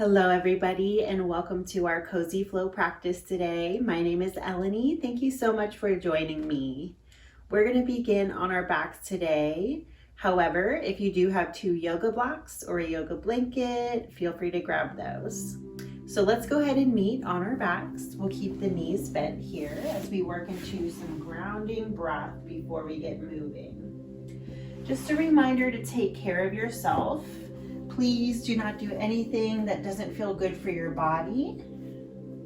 Hello everybody and welcome to our Cozy Flow practice today. My name is Eleni. Thank you so much for joining me. We're going to begin on our backs today. However, if you do have two yoga blocks or a yoga blanket, feel free to grab those. So let's go ahead and meet on our backs. We'll keep the knees bent here as we work into some grounding breath before we get moving. Just a reminder to take care of yourself. Please do not do anything that doesn't feel good for your body.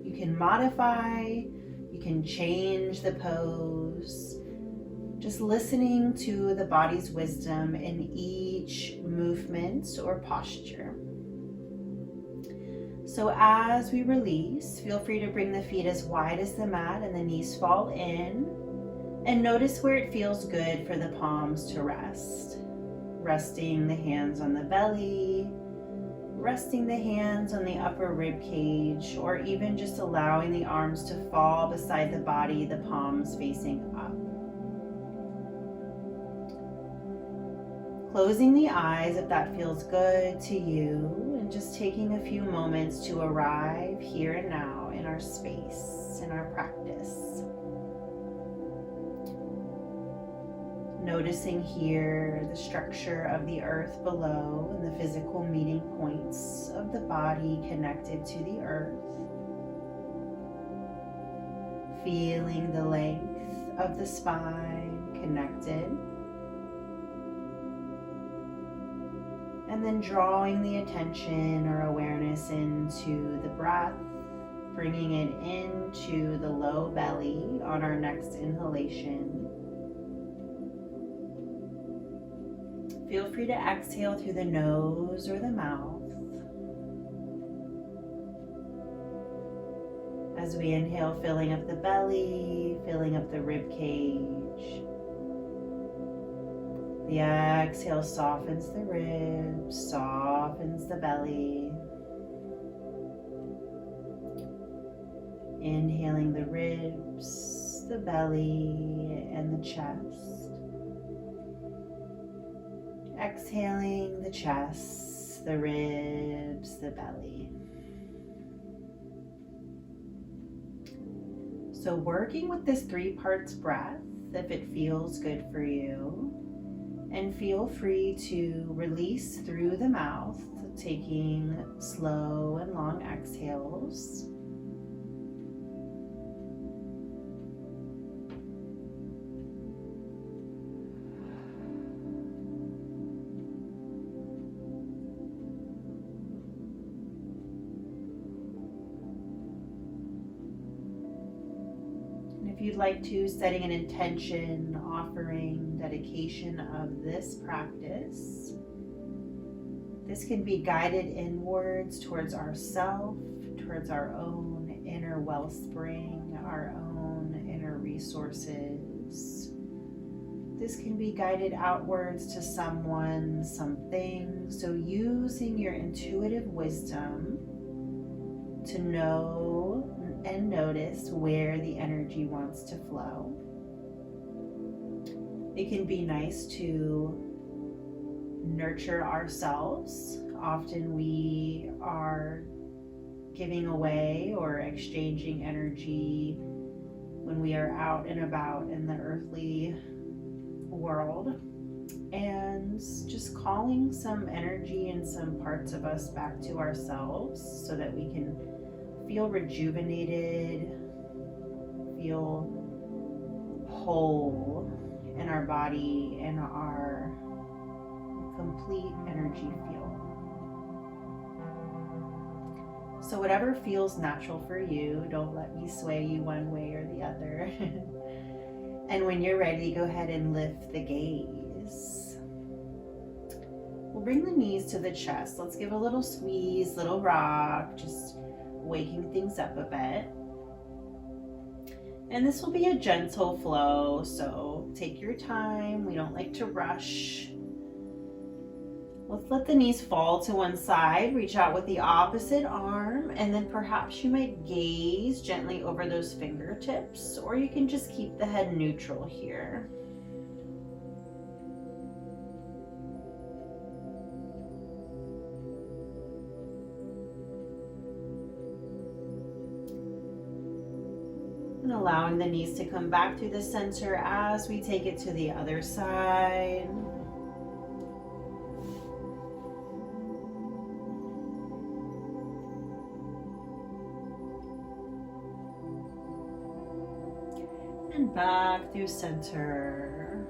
You can modify, you can change the pose. Just listening to the body's wisdom in each movement or posture. So as we release, feel free to bring the feet as wide as the mat and the knees fall in. And notice where it feels good for the palms to rest. Resting the hands on the belly, resting the hands on the upper rib cage, or even just allowing the arms to fall beside the body, the palms facing up. Closing the eyes if that feels good to you, and just taking a few moments to arrive here and now in our space, in our practice. Noticing here the structure of the earth below and the physical meeting points of the body connected to the earth. Feeling the length of the spine connected. And then drawing the attention or awareness into the breath, bringing it into the low belly on our next inhalation. Feel free to exhale through the nose or the mouth. As we inhale, filling up the belly, filling up the rib cage. The exhale softens the ribs, softens the belly. Inhaling the ribs, the belly, and the chest. Exhaling the chest, the ribs, the belly. So working with this 3 parts breath, if it feels good for you, and feel free to release through the mouth, taking slow and long exhales. If you'd like to, setting an intention, offering dedication of this practice. This can be guided inwards towards ourself, towards our own inner wellspring, our own inner resources. This can be guided outwards to someone, something. So using your intuitive wisdom to know and notice where the energy wants to flow. It can be nice to nurture ourselves. Often we are giving away or exchanging energy when we are out and about in the earthly world, and just calling some energy and some parts of us back to ourselves so that we can feel rejuvenated, feel whole in our body and our complete energy field. So whatever feels natural for you, don't let me sway you one way or the other. And when you're ready, go ahead and lift the gaze. We'll bring the knees to the chest. Let's give a little squeeze, little rock, just waking things up a bit. And this will be a gentle flow, so take your time. We don't like to rush. Let's let the knees fall to one side, reach out with the opposite arm, and then perhaps you might gaze gently over those fingertips, or you can just keep the head neutral here. And allowing the knees to come back through the center as we take it to the other side. And back through center.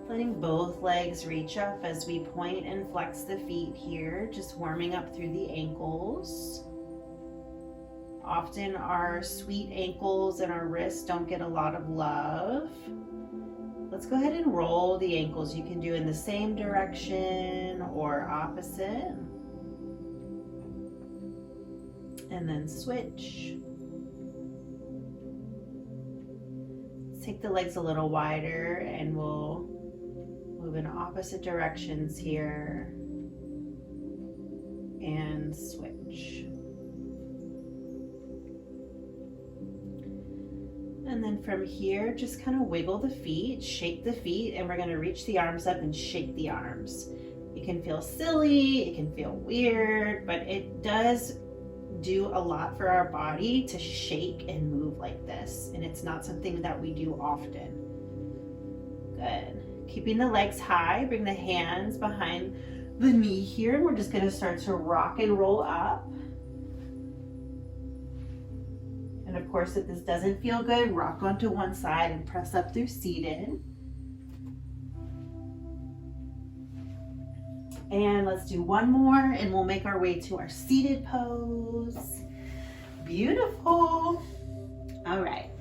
Letting both legs reach up as we point and flex the feet here, just warming up through the ankles. Often our sweet ankles and our wrists don't get a lot of love. Let's go ahead and roll the ankles. You can do in the same direction or opposite. And then switch. Let's take the legs a little wider and we'll move in opposite directions here. And switch. And then from here, just kind of wiggle the feet, shake the feet, and we're going to reach the arms up and shake the arms. It can feel silly, it can feel weird, but it does do a lot for our body to shake and move like this. And it's not something that we do often. Good. Keeping the legs high, bring the hands behind the knee here. And we're just going to start to rock and roll up. And of course, if this doesn't feel good, rock onto one side and press up through seated. And let's do one more and we'll make our way to our seated pose. Beautiful. All right.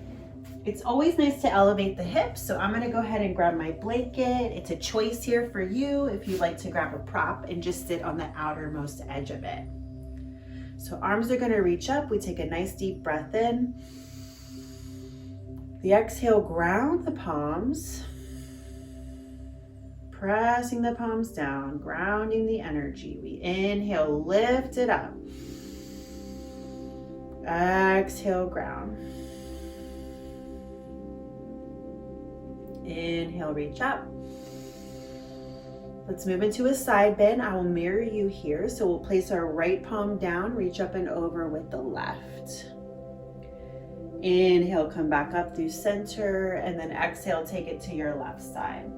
It's always nice to elevate the hips, so I'm gonna go ahead and grab my blanket. It's a choice here for you if you'd like to grab a prop and just sit on the outermost edge of it. So arms are gonna reach up. We take a nice deep breath in. The exhale, ground the palms. Pressing the palms down, grounding the energy. We inhale, lift it up. Exhale, ground. Inhale, reach up. Let's move into a side bend. I will mirror you here. So we'll place our right palm down, reach up and over with the left. Inhale, come back up through center, and then exhale, take it to your left side.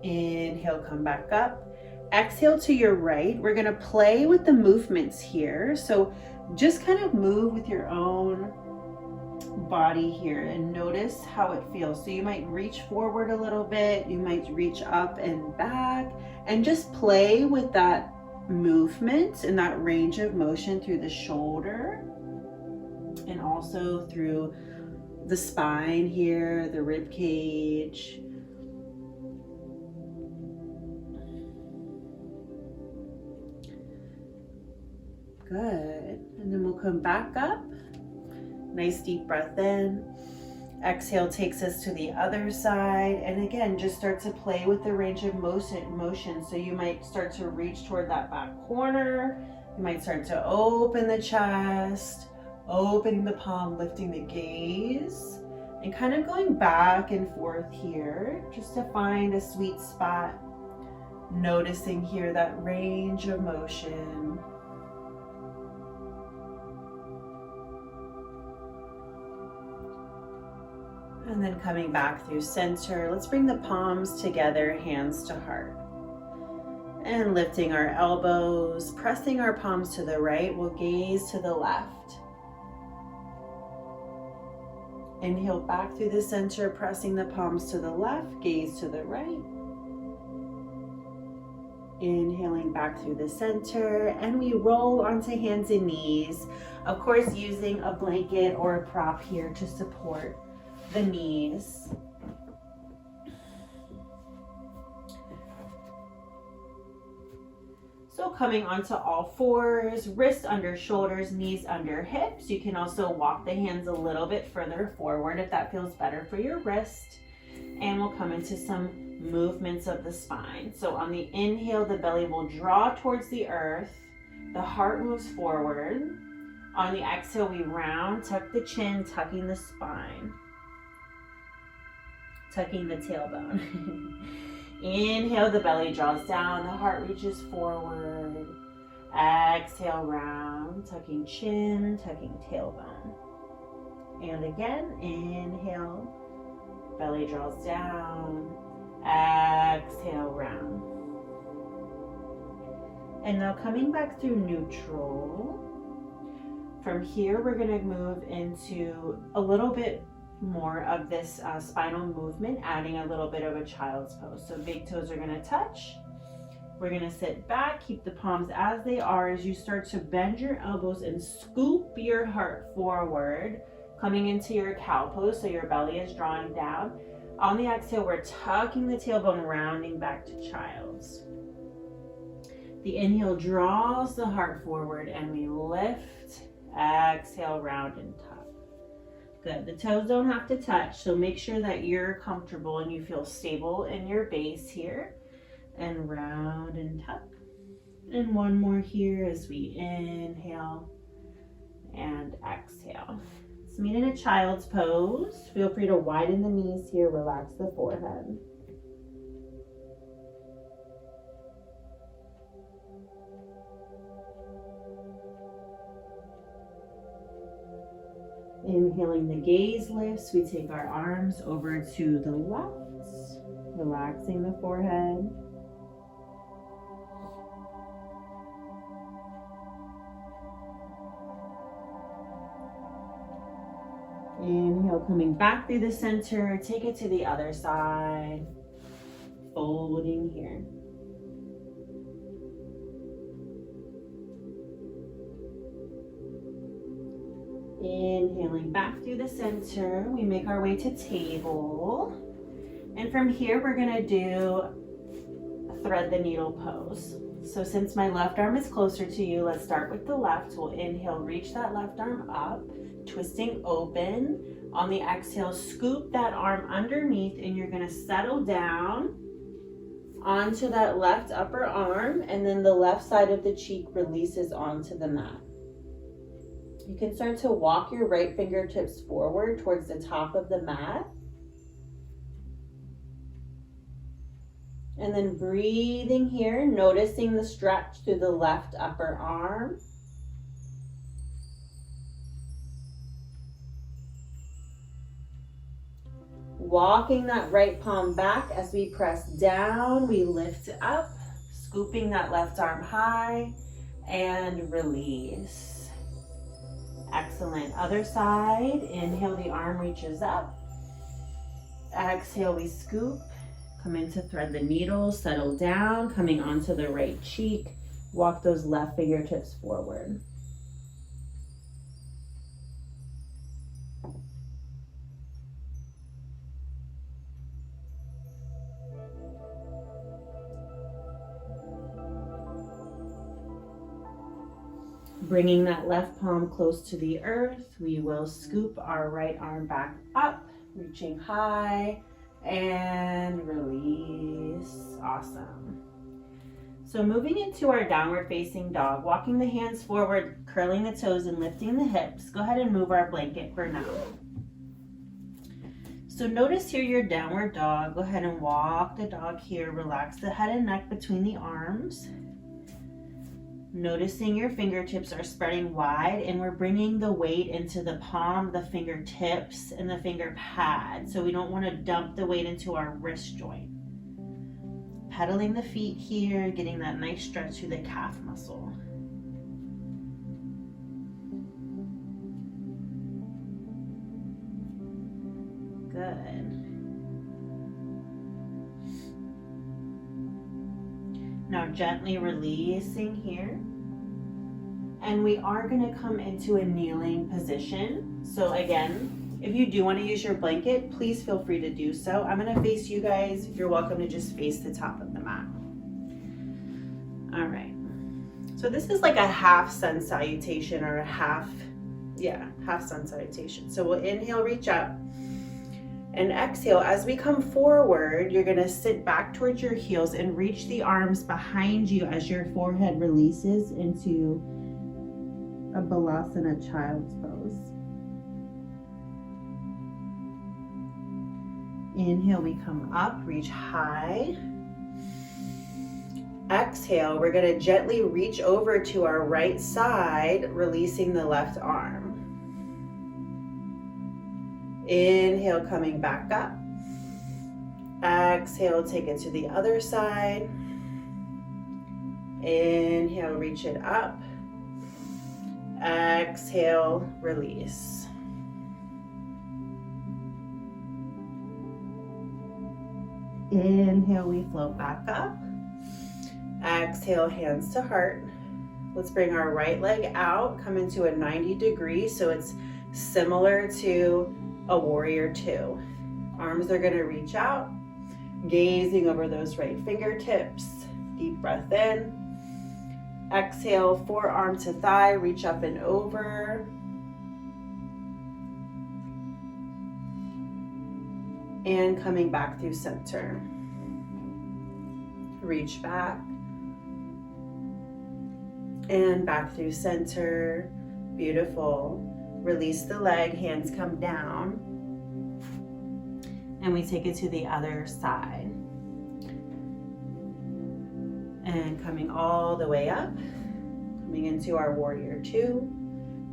Inhale, come back up. Exhale to your right. We're gonna play with the movements here. So just kind of move with your own body here and notice how it feels. So you might reach forward a little bit, you might reach up and back, and just play with that movement and that range of motion through the shoulder and also through the spine here, the rib cage. Good. And then we'll come back up. Nice deep breath in. Exhale takes us to the other side. And again, just start to play with the range of motion. So you might start to reach toward that back corner. You might start to open the chest, opening the palm, lifting the gaze, and kind of going back and forth here just to find a sweet spot. Noticing here that range of motion. And then coming back through center, let's bring the palms together, hands to heart. And lifting our elbows, pressing our palms to the right, we'll gaze to the left. Inhale back through the center, pressing the palms to the left, gaze to the right. Inhaling back through the center, and we roll onto hands and knees. Of course, using a blanket or a prop here to support the knees. So coming onto all fours, wrists under shoulders, knees under hips. You can also walk the hands a little bit further forward if that feels better for your wrist. And we'll come into some movements of the spine. So on the inhale, the belly will draw towards the earth. The heart moves forward. On the exhale, we round, tuck the chin, tucking the spine. Tucking the tailbone. Inhale, the belly draws down, the heart reaches forward. Exhale, round, tucking chin, tucking tailbone. And again, inhale, belly draws down, exhale, round. And now coming back through neutral. From here, we're gonna move into a little bit more of this spinal movement, adding a little bit of a child's pose. So big toes are gonna touch. We're gonna sit back, keep the palms as they are as you start to bend your elbows and scoop your heart forward, coming into your cow pose, so your belly is drawing down. On the exhale, we're tucking the tailbone, rounding back to child's. The inhale draws the heart forward and we lift, exhale, round and tuck. Good, the toes don't have to touch, so make sure that you're comfortable and you feel stable in your base here. And round and tuck. And one more here as we inhale and exhale. Let's meet in a child's pose. Feel free to widen the knees here, relax the forehead. Inhaling, the gaze lifts. We take our arms over to the left, relaxing the forehead. Inhale, coming back through the center, take it to the other side, folding here. Inhaling back through the center, we make our way to table. And from here, we're gonna do a thread the needle pose. So since my left arm is closer to you, let's start with the left. We'll inhale, reach that left arm up, twisting open. On the exhale, scoop that arm underneath and you're gonna settle down onto that left upper arm, and then the left side of the cheek releases onto the mat. You can start to walk your right fingertips forward towards the top of the mat. And then breathing here, noticing the stretch through the left upper arm. Walking that right palm back as we press down, we lift up, scooping that left arm high and release. Excellent. Other side, inhale, the arm reaches up. Exhale, we scoop, come into thread the needle, settle down, coming onto the right cheek, walk those left fingertips forward. Bringing that left palm close to the earth, we will scoop our right arm back up, reaching high and release. Awesome. So moving into our downward facing dog, walking the hands forward, curling the toes and lifting the hips. Go ahead and move our blanket for now. So notice here your downward dog. Go ahead and walk the dog here. Relax the head and neck between the arms. Noticing your fingertips are spreading wide, and we're bringing the weight into the palm, the fingertips, and the finger pad. So we don't want to dump the weight into our wrist joint. Pedaling the feet here, getting that nice stretch through the calf muscle. Good. Now gently releasing here. And we are going to come into a kneeling position. So again, if you do want to use your blanket, please feel free to do so. I'm going to face you guys. You're welcome to just face the top of the mat. All right. So this is like a half sun salutation, or a half sun salutation. So we'll inhale, reach up. And exhale, as we come forward, you're gonna sit back towards your heels and reach the arms behind you as your forehead releases into a balasana, child's pose. Inhale, we come up, reach high. Exhale, we're gonna gently reach over to our right side, releasing the left arm. Inhale, coming back up. Exhale, take it to the other side. Inhale, reach it up. Exhale, release. Inhale, we float back up. Exhale, hands to heart. Let's bring our right leg out, come into a 90 degrees, so it's similar to a warrior two. Arms are gonna reach out, gazing over those right fingertips. Deep breath in. Exhale, forearm to thigh, reach up and over. And coming back through center. Reach back. And back through center. Beautiful. Release the leg, hands come down. And we take it to the other side. And coming all the way up. Coming into our warrior two.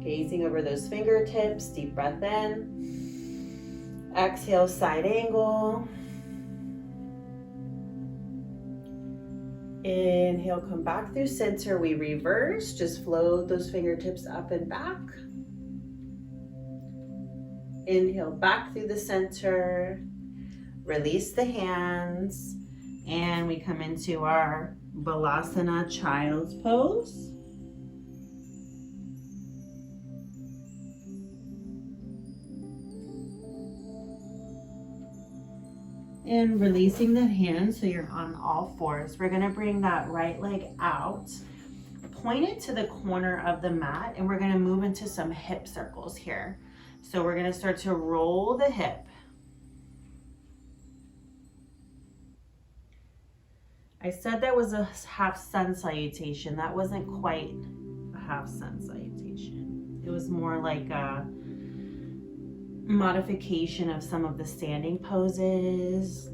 Gazing over those fingertips, deep breath in. Exhale, side angle. Inhale, come back through center. We reverse, just float those fingertips up and back. Inhale, back through the center. Release the hands. And we come into our Balasana child's pose. And releasing the hands so you're on all fours. We're gonna bring that right leg out, point it to the corner of the mat, and we're gonna move into some hip circles here. So we're gonna start to roll the hip. I said that was a half sun salutation. That wasn't quite a half sun salutation. It was more like a modification of some of the standing poses.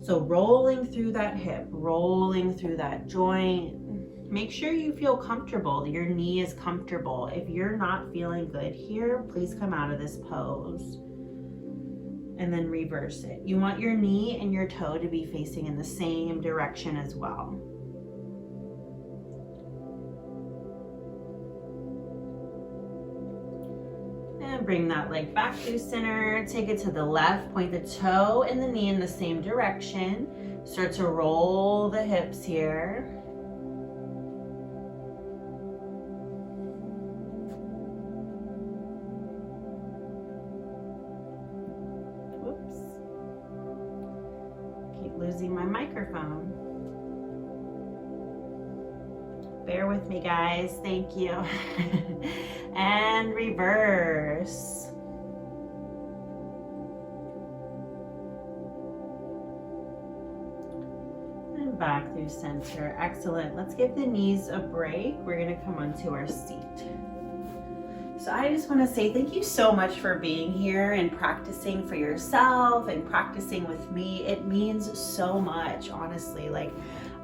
So rolling through that hip, rolling through that joint. Make sure you feel comfortable, your knee is comfortable. If you're not feeling good here, please come out of this pose and then reverse it. You want your knee and your toe to be facing in the same direction as well. And bring that leg back through center, take it to the left, point the toe and the knee in the same direction. Start to roll the hips here. Whoops. Keep losing my microphone. Bear with me, guys. Thank you. And reverse. And back through center. Excellent. Let's give the knees a break. We're going to come onto our seat. So I just want to say thank you so much for being here and practicing for yourself and practicing with me. It means so much, honestly. Like,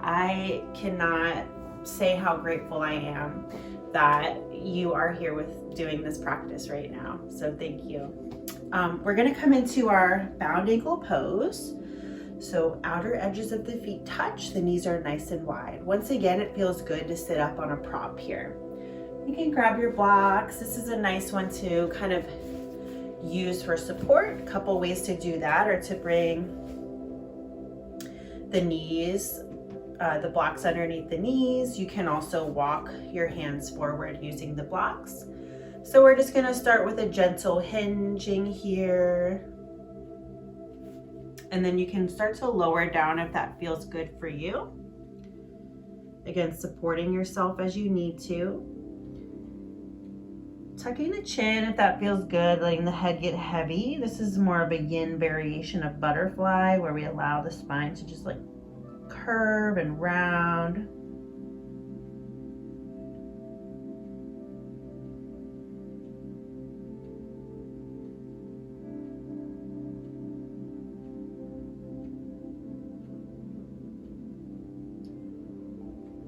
I cannot say how grateful I am that you are here with doing this practice right now. So thank you. We're going to come into our bound ankle pose. So outer edges of the feet touch, the knees are nice and wide. Once again, it feels good to sit up on a prop here. You can grab your blocks. This is a nice one to kind of use for support. A couple ways to do that are to bring the knees, the blocks underneath the knees. You can also walk your hands forward using the blocks. So we're just gonna start with a gentle hinging here. And then you can start to lower down if that feels good for you. Again, supporting yourself as you need to. Tucking the chin if that feels good, letting the head get heavy. This is more of a yin variation of butterfly where we allow the spine to just like curve and round.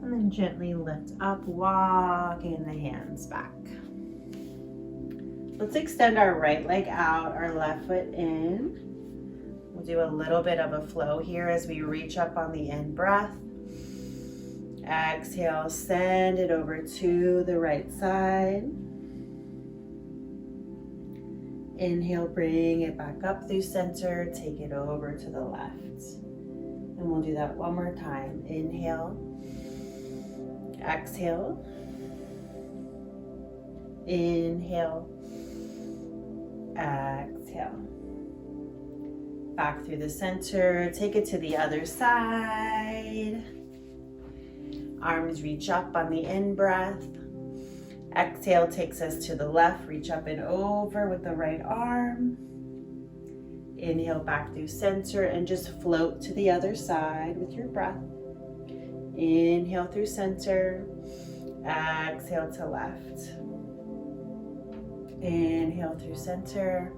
And then gently lift up, walking the hands back. Let's extend our right leg out, our left foot in. We'll do a little bit of a flow here as we reach up on the in breath. Exhale, send it over to the right side. Inhale, bring it back up through center, take it over to the left. And we'll do that one more time. Inhale, exhale, inhale, exhale. Back through the center, take it to the other side. Arms reach up on the in-breath. Exhale takes us to the left, reach up and over with the right arm. Inhale back through center and just float to the other side with your breath. Inhale through center, exhale to left. Inhale through center,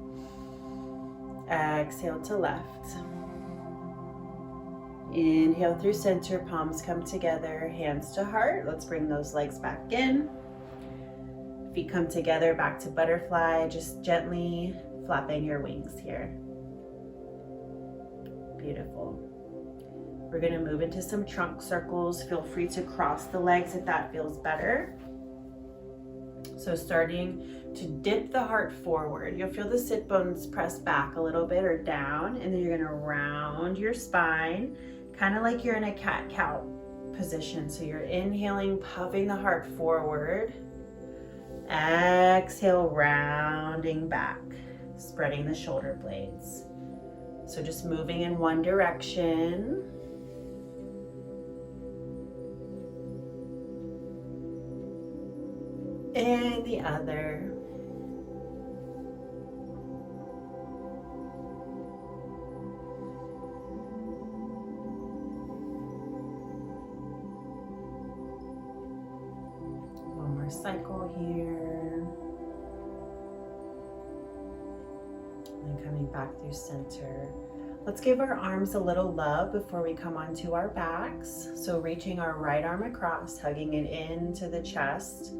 exhale to left. Inhale through center, palms come together, hands to heart. Let's bring those legs back in. Feet come together, back to butterfly, just gently flapping your wings here. Beautiful. We're gonna move into some trunk circles. Feel free to cross the legs if that feels better. So starting to dip the heart forward. You'll feel the sit bones press back a little bit or down, and then you're gonna round your spine, kind of like you're in a cat-cow position. So you're inhaling, puffing the heart forward. Exhale, rounding back, spreading the shoulder blades. So just moving in one direction. And the other. One more cycle here. And coming back through center. Let's give our arms a little love before we come onto our backs. So reaching our right arm across, hugging it into the chest.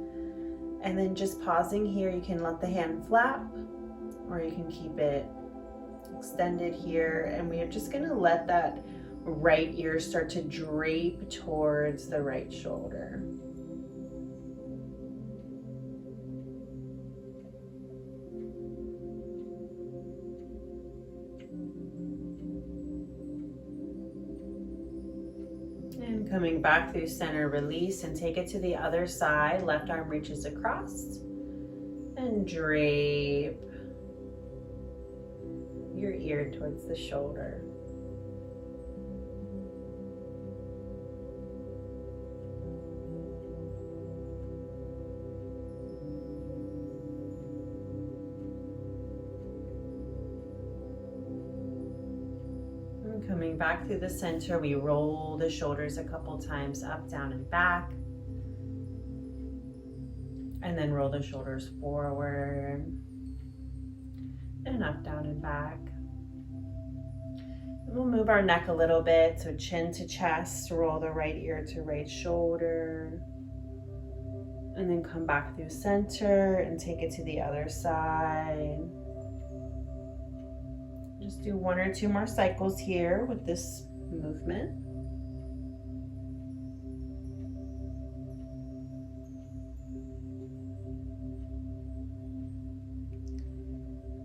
And then just pausing here, you can let the hand flap, or you can keep it extended here. And we are just gonna let that right ear start to drape towards the right shoulder. And coming back through center, release and take it to the other side. Left arm reaches across and drape your ear towards the shoulder. Coming back through the center, we roll the shoulders a couple times up, down, and back. And then roll the shoulders forward and up, down, and back. And we'll move our neck a little bit, so chin to chest, roll the right ear to right shoulder. And then come back through center and take it to the other side. Just do one or two more cycles here with this movement.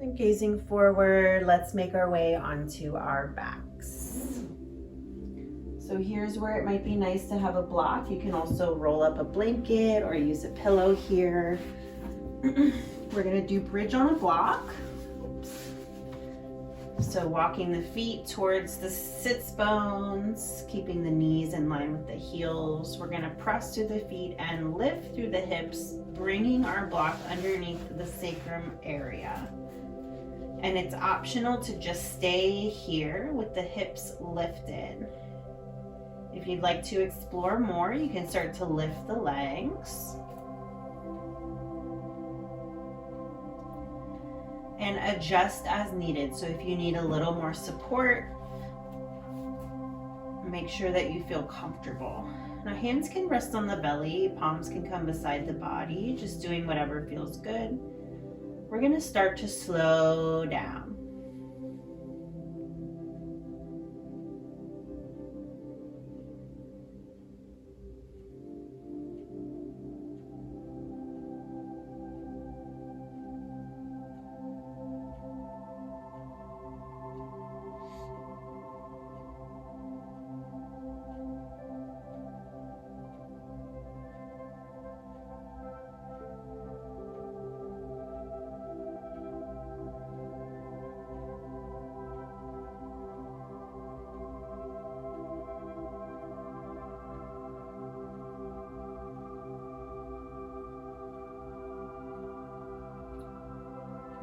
And gazing forward, let's make our way onto our backs. So here's where it might be nice to have a block. You can also roll up a blanket or use a pillow here. We're gonna do bridge on a block. So walking the feet towards the sits bones, keeping the knees in line with the heels. We're gonna press through the feet and lift through the hips, bringing our block underneath the sacrum area. And it's optional to just stay here with the hips lifted. If you'd like to explore more, you can start to lift the legs. And adjust as needed. So if you need a little more support, make sure that you feel comfortable. Now hands can rest on the belly, palms can come beside the body, just doing whatever feels good. we're going to start to slow down.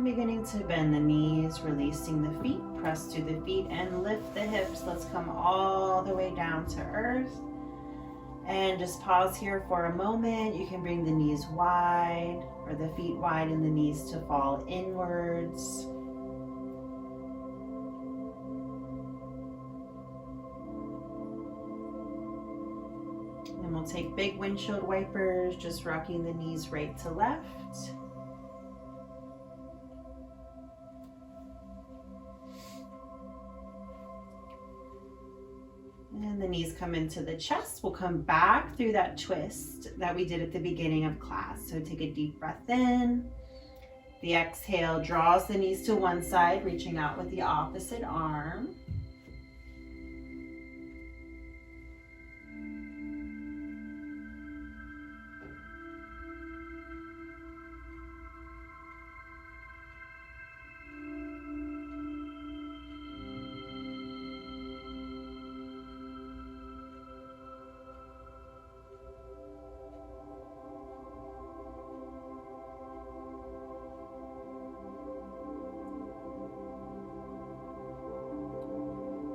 Beginning to bend the knees, releasing the feet, press through the feet and lift the hips. Let's come all the way down to earth. And just pause here for a moment. You can bring the knees wide or the feet wide and the knees to fall inwards. And we'll take big windshield wipers, just rocking the knees right to left. And the knees come into the chest. We'll come back through that twist that we did at the beginning of class. So take a deep breath in. The exhale draws the knees to one side, reaching out with the opposite arm.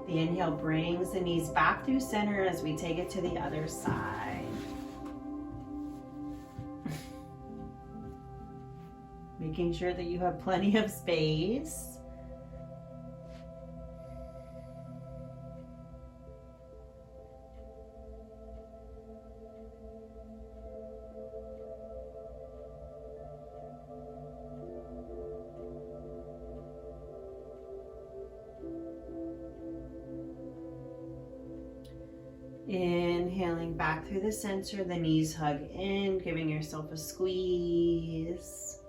The inhale brings the knees back through center as we take it to the other side. Making sure that you have plenty of space. Inhaling back through the center, the knees hug in, giving yourself a squeeze.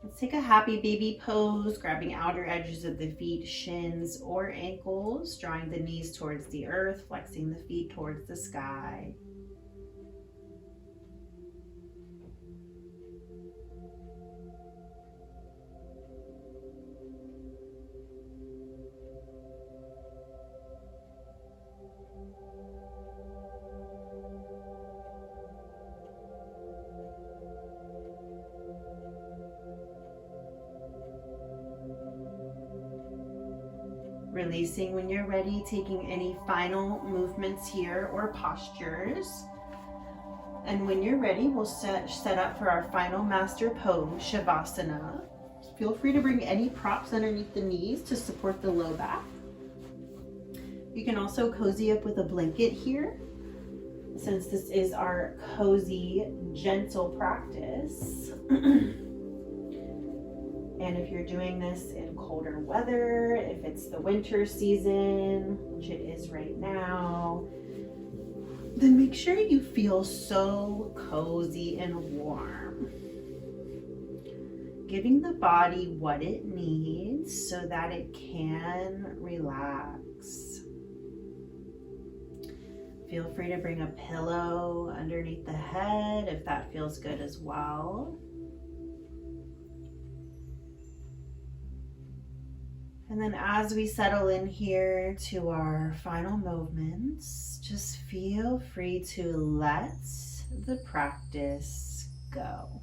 Let's take a happy baby pose, grabbing outer edges of the feet, shins or ankles, drawing the knees towards the earth, flexing the feet towards the sky. Releasing when you're ready, taking any final movements here or postures. And when you're ready, we'll set up for our final master pose, Shavasana. Feel free to bring any props underneath the knees to support the low back. You can also cozy up with a blanket here, since this is our cozy, gentle practice. And if you're doing this in colder weather, if it's the winter season, which it is right now, then make sure you feel so cozy and warm. Giving the body what it needs so that it can relax. Feel free to bring a pillow underneath the head if that feels good as well. And then as we settle in here to our final movements, just feel free to let the practice go.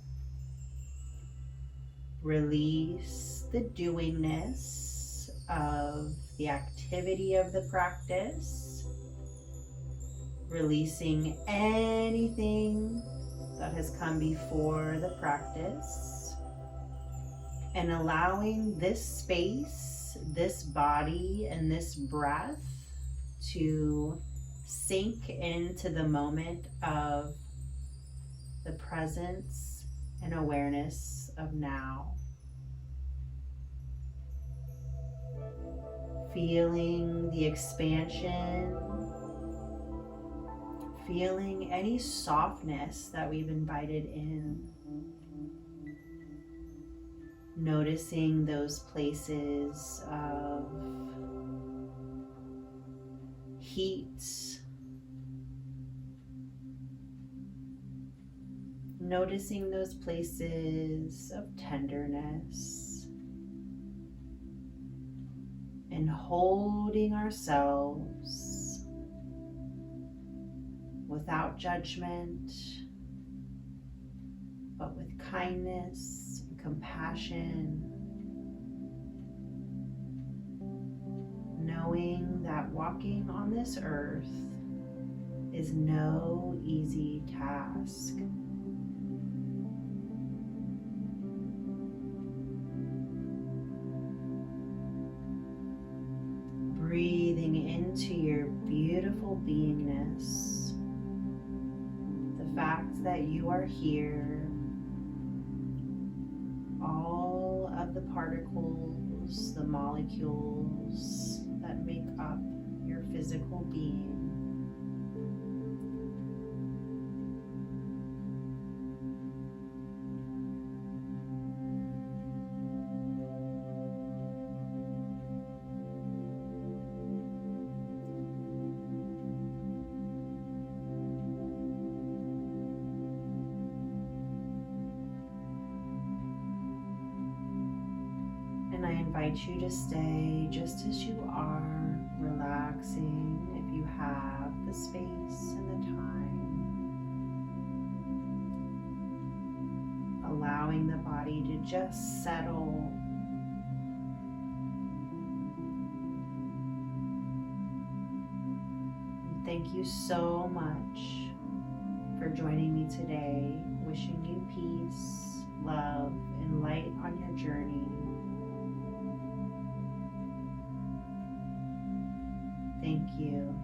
Release the doingness of the activity of the practice. Releasing anything that has come before the practice. And allowing this space, this body and this breath to sink into the moment of the presence and awareness of now. Feeling the expansion, feeling any softness that we've invited in. Noticing those places of heat. Noticing those places of tenderness. And holding ourselves without judgment, but with kindness and compassion, knowing that walking on this earth is no easy task. Breathing into your beautiful beingness, the fact that you are here, all of the particles, the molecules that make up your physical being. And I invite you to stay just as you are, relaxing if you have the space and the time. Allowing the body to just settle. And thank you so much for joining me today. Wishing you peace, love, and light on your journey. Thank you.